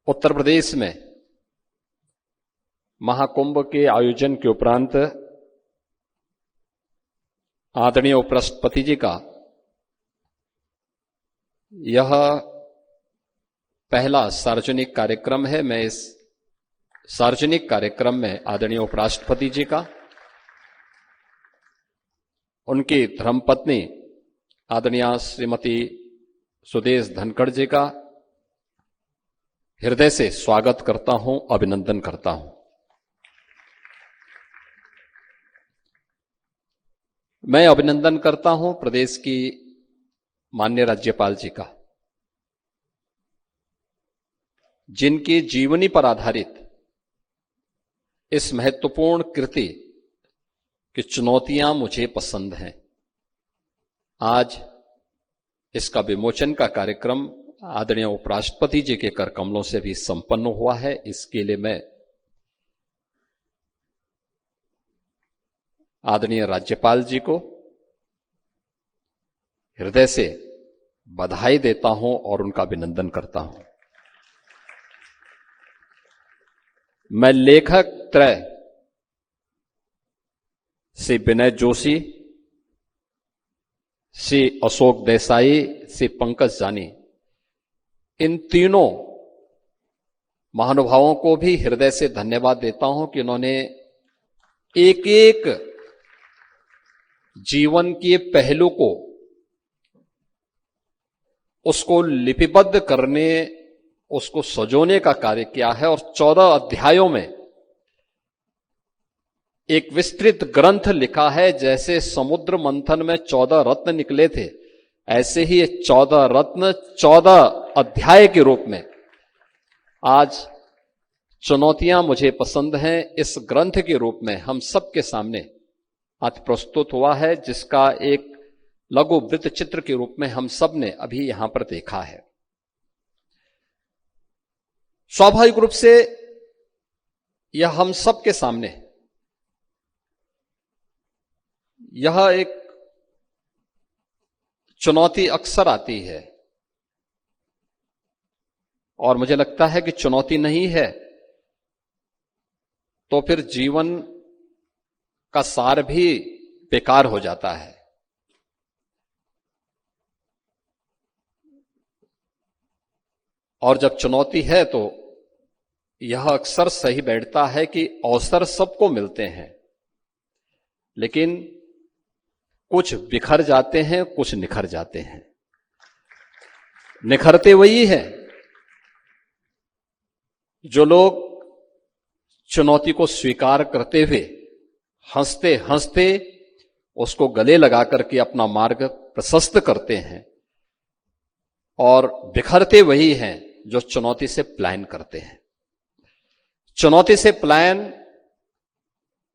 उत्तर प्रदेश में महाकुंभ के आयोजन के उपरांत आदरणीय उपराष्ट्रपति जी का यह पहला सार्वजनिक कार्यक्रम है। मैं इस सार्वजनिक कार्यक्रम में आदरणीय उपराष्ट्रपति जी का, उनकी धर्मपत्नी आदरणीय श्रीमती सुदेश धनखड़ जी का हृदय से स्वागत करता हूं, अभिनंदन करता हूं। मैं अभिनंदन करता हूं प्रदेश की माननीय राज्यपाल जी का, जिनकी जीवनी पर आधारित इस महत्वपूर्ण कृति की चुनौतियां मुझे पसंद हैं। आज इसका विमोचन का कार्यक्रम आदरणीय उपराष्ट्रपति जी के कर कमलों से भी संपन्न हुआ है। इसके लिए मैं आदरणीय राज्यपाल जी को हृदय से बधाई देता हूं और उनका अभिनंदन करता हूं। मैं लेखक त्रय श्री विनय जोशी, श्री अशोक देसाई, श्री पंकज जानी, इन तीनों महानुभावों को भी हृदय से धन्यवाद देता हूं कि उन्होंने एक एक जीवन के पहलू को, उसको लिपिबद्ध करने, उसको सजोने का कार्य किया है और 14 अध्यायों में एक विस्तृत ग्रंथ लिखा है। जैसे समुद्र मंथन में 14 रत्न निकले थे, ऐसे ही 14 रत्न 14 अध्याय के रूप में आज चुनौतियां मुझे पसंद हैं इस ग्रंथ के रूप में हम सबके सामने आज प्रस्तुत हुआ है, जिसका एक लघु वृत्त चित्र के रूप में हम सब ने अभी यहां पर देखा है। स्वाभाविक रूप से यह हम सबके सामने यह एक चुनौती अक्सर आती है और मुझे लगता है कि चुनौती नहीं है तो फिर जीवन का सार भी बेकार हो जाता है। और जब चुनौती है तो यह अक्सर सही बैठता है कि अवसर सबको मिलते हैं, लेकिन कुछ बिखर जाते हैं, कुछ निखर जाते हैं। निखरते वही है जो लोग चुनौती को स्वीकार करते हुए हंसते हंसते उसको गले लगा करके अपना मार्ग प्रशस्त करते हैं, और बिखरते वही हैं जो चुनौती से पलायन करते हैं। चुनौती से पलायन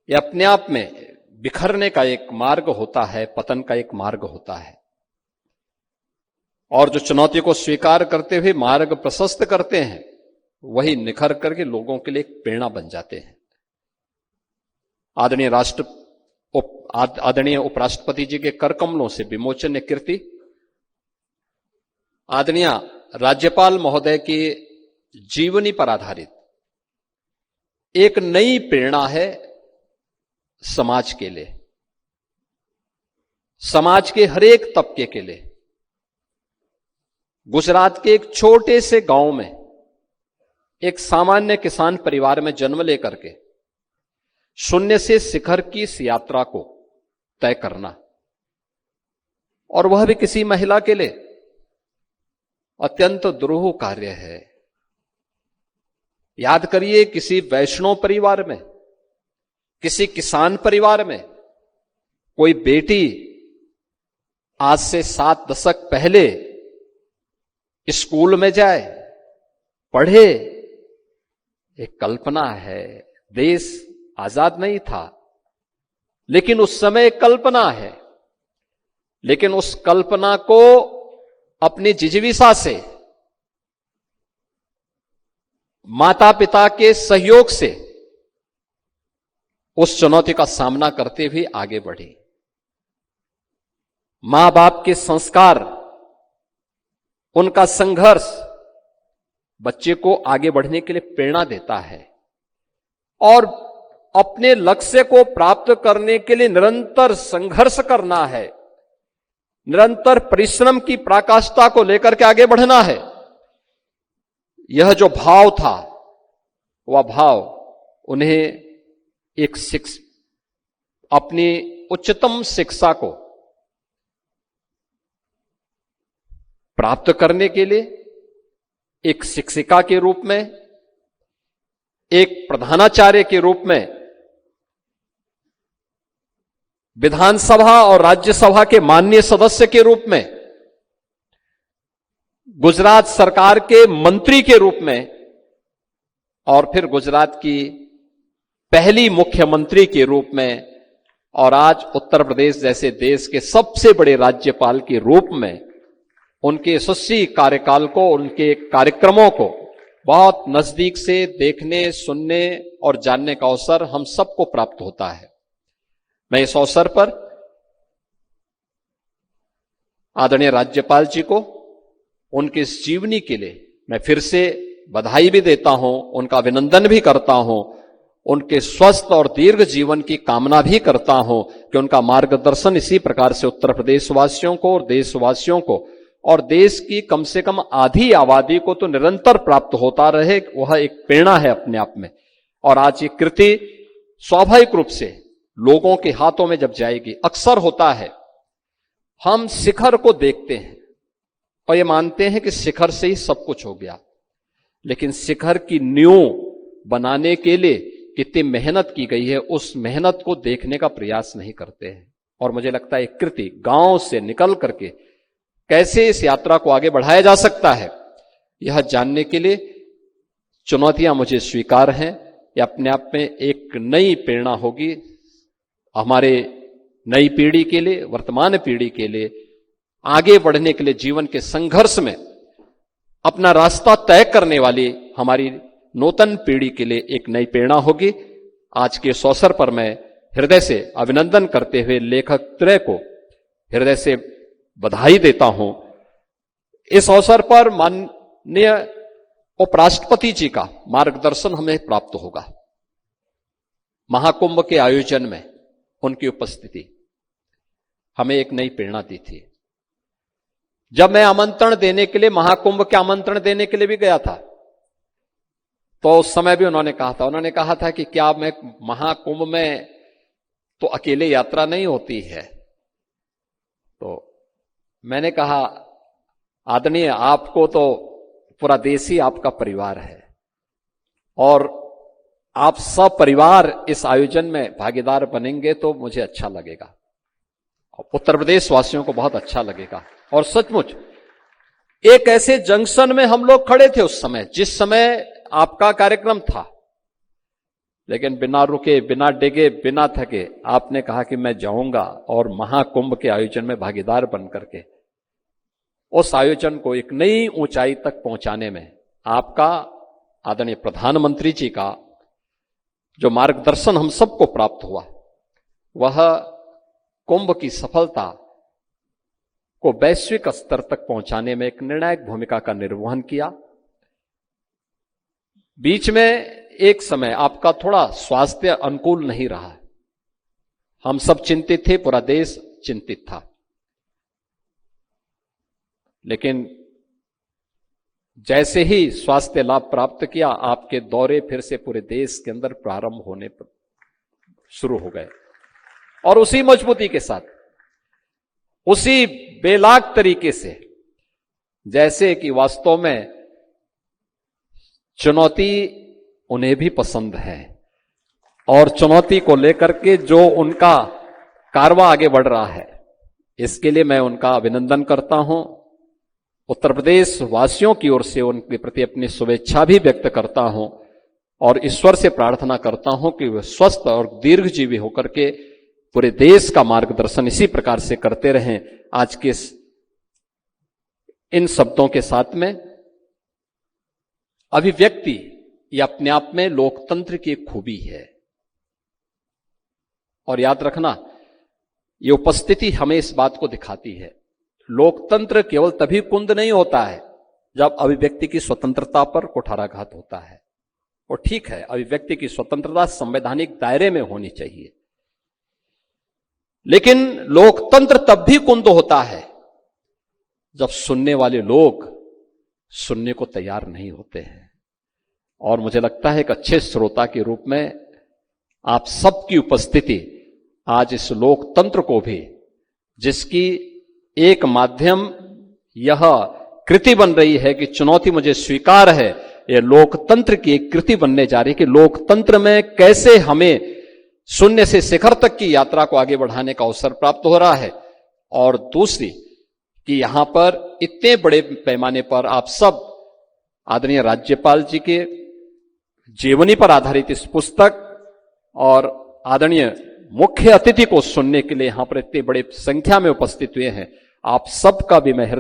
ये अपने आप में बिखरने का एक मार्ग होता है, पतन का एक मार्ग होता है। और जो चुनौती को स्वीकार करते हुए मार्ग प्रशस्त करते हैं, वही निखर करके लोगों के लिए एक प्रेरणा बन जाते हैं। आदरणीय उपराष्ट्रपति जी के कर कमलों से विमोचन कृति आदरणीय राज्यपाल महोदय की जीवनी पर आधारित एक नई प्रेरणा है समाज के लिए, समाज के हर एक तबके के लिए। गुजरात के एक छोटे से गांव में एक सामान्य किसान परिवार में जन्म लेकर के शून्य से शिखर की इस यात्रा को तय करना, और वह भी किसी महिला के लिए, अत्यंत दुरूह कार्य है। याद करिए, किसी वैष्णव परिवार में, किसी किसान परिवार में कोई बेटी आज से 7 दशक पहले स्कूल में जाए, पढ़े, एक कल्पना है। देश आजाद नहीं था, लेकिन उस समय कल्पना है। लेकिन उस कल्पना को अपनी जिजीविषा से, माता पिता के सहयोग से उस चुनौती का सामना करते हुए आगे बढ़ी। मां बाप के संस्कार, उनका संघर्ष, बच्चे को आगे बढ़ने के लिए प्रेरणा देता है और अपने लक्ष्य को प्राप्त करने के लिए निरंतर संघर्ष करना है, निरंतर परिश्रम की पराकाष्ठा को लेकर के आगे बढ़ना है। यह जो भाव था, वह भाव उन्हें अपनी उच्चतम शिक्षा को प्राप्त करने के लिए एक शिक्षिका के रूप में, एक प्रधानाचार्य के रूप में, विधानसभा और राज्यसभा के माननीय सदस्य के रूप में, गुजरात सरकार के मंत्री के रूप में और फिर गुजरात की पहली मुख्यमंत्री के रूप में और आज उत्तर प्रदेश जैसे देश के सबसे बड़े राज्यपाल के रूप में उनके यशस्वी कार्यकाल को, उनके कार्यक्रमों को बहुत नजदीक से देखने, सुनने और जानने का अवसर हम सबको प्राप्त होता है। मैं इस अवसर पर आदरणीय राज्यपाल जी को उनके इस जीवनी के लिए मैं फिर से बधाई भी देता हूं, उनका अभिनंदन भी करता हूं, उनके स्वस्थ और दीर्घ जीवन की कामना भी करता हूं कि उनका मार्गदर्शन इसी प्रकार से उत्तर प्रदेश वासियों को और देशवासियों को और देश की कम से कम आधी आबादी को तो निरंतर प्राप्त होता रहे। वह एक प्रेरणा है अपने आप में। और आज ये कृति स्वाभाविक रूप से लोगों के हाथों में जब जाएगी, अक्सर होता है हम शिखर को देखते हैं और ये मानते हैं कि शिखर से ही सब कुछ हो गया, लेकिन शिखर की नींव बनाने के लिए कितनी मेहनत की गई है, उस मेहनत को देखने का प्रयास नहीं करते हैं। और मुझे लगता है कृति गांव से निकल करके कैसे इस यात्रा को आगे बढ़ाया जा सकता है, यह जानने के लिए चुनौतियां मुझे स्वीकार हैं। यह अपने आप में एक नई प्रेरणा होगी हमारे नई पीढ़ी के लिए, वर्तमान पीढ़ी के लिए आगे बढ़ने के लिए, जीवन के संघर्ष में अपना रास्ता तय करने वाली हमारी नूतन पीढ़ी के लिए एक नई प्रेरणा होगी। आज के इस अवसर पर मैं हृदय से अभिनंदन करते हुए लेखक त्रय को हृदय से बधाई देता हूं। इस अवसर पर माननीय उपराष्ट्रपति जी का मार्गदर्शन हमें प्राप्त होगा। महाकुंभ के आयोजन में उनकी उपस्थिति हमें एक नई प्रेरणा दी थी। जब मैं आमंत्रण देने के लिए, महाकुंभ के आमंत्रण देने के लिए भी गया था, तो उस समय भी उन्होंने कहा था कि क्या मैं महाकुंभ में तो अकेले यात्रा नहीं होती है। तो मैंने कहा, आदरणीय, आपको तो पूरा देश ही आपका परिवार है और आप सब परिवार इस आयोजन में भागीदार बनेंगे तो मुझे अच्छा लगेगा, उत्तर प्रदेश वासियों को बहुत अच्छा लगेगा। और सचमुच एक ऐसे जंक्शन में हम लोग खड़े थे उस समय, जिस समय आपका कार्यक्रम था, लेकिन बिना रुके, बिना डेगे, बिना थके आपने कहा कि मैं जाऊंगा और महाकुंभ के आयोजन में भागीदार बन करके उस आयोजन को एक नई ऊंचाई तक पहुंचाने में आपका, आदरणीय प्रधानमंत्री जी का जो मार्गदर्शन हम सबको प्राप्त हुआ, वह कुंभ की सफलता को वैश्विक स्तर तक पहुंचाने में एक निर्णायक भूमिका का निर्वहन किया। बीच में एक समय आपका थोड़ा स्वास्थ्य अनुकूल नहीं रहा, हम सब चिंतित थे, पूरा देश चिंतित था, लेकिन जैसे ही स्वास्थ्य लाभ प्राप्त किया, आपके दौरे फिर से पूरे देश के अंदर प्रारंभ होने पर शुरू हो गए और उसी मजबूती के साथ, उसी बेलाग तरीके से, जैसे कि वास्तव में चुनौती उन्हें भी पसंद है और चुनौती को लेकर के जो उनका कारवां आगे बढ़ रहा है, इसके लिए मैं उनका अभिनंदन करता हूं। उत्तर प्रदेश वासियों की ओर से उनके प्रति अपनी शुभेच्छा भी व्यक्त करता हूं और ईश्वर से प्रार्थना करता हूं कि वे स्वस्थ और दीर्घजीवी होकर के पूरे देश का मार्गदर्शन इसी प्रकार से करते रहें। आज के इन शब्दों के साथ में अभिव्यक्ति ये अपने आप में लोकतंत्र की एक खूबी है और याद रखना, ये उपस्थिति हमें इस बात को दिखाती है, लोकतंत्र केवल तभी कुंद नहीं होता है जब अभिव्यक्ति की स्वतंत्रता पर कुठाराघात होता है। और ठीक है, अभिव्यक्ति की स्वतंत्रता संवैधानिक दायरे में होनी चाहिए, लेकिन लोकतंत्र तब भी कुंद होता है जब सुनने वाले लोग सुनने को तैयार नहीं होते हैं। और मुझे लगता है एक अच्छे श्रोता के रूप में आप सबकी उपस्थिति आज इस लोकतंत्र को भी, जिसकी एक माध्यम यह कृति बन रही है कि चुनौती मुझे स्वीकार है, यह लोकतंत्र की एक कृति बनने जा रही है कि लोकतंत्र में कैसे हमें शून्य से शिखर तक की यात्रा को आगे बढ़ाने का अवसर प्राप्त हो रहा है। और दूसरी कि यहां पर इतने बड़े पैमाने पर आप सब आदरणीय राज्यपाल जी के जीवनी पर आधारित इस पुस्तक और आदरणीय मुख्य अतिथि को सुनने के लिए यहां पर इतनी बड़ी संख्या में उपस्थित हुए हैं। आप सबका भी मैं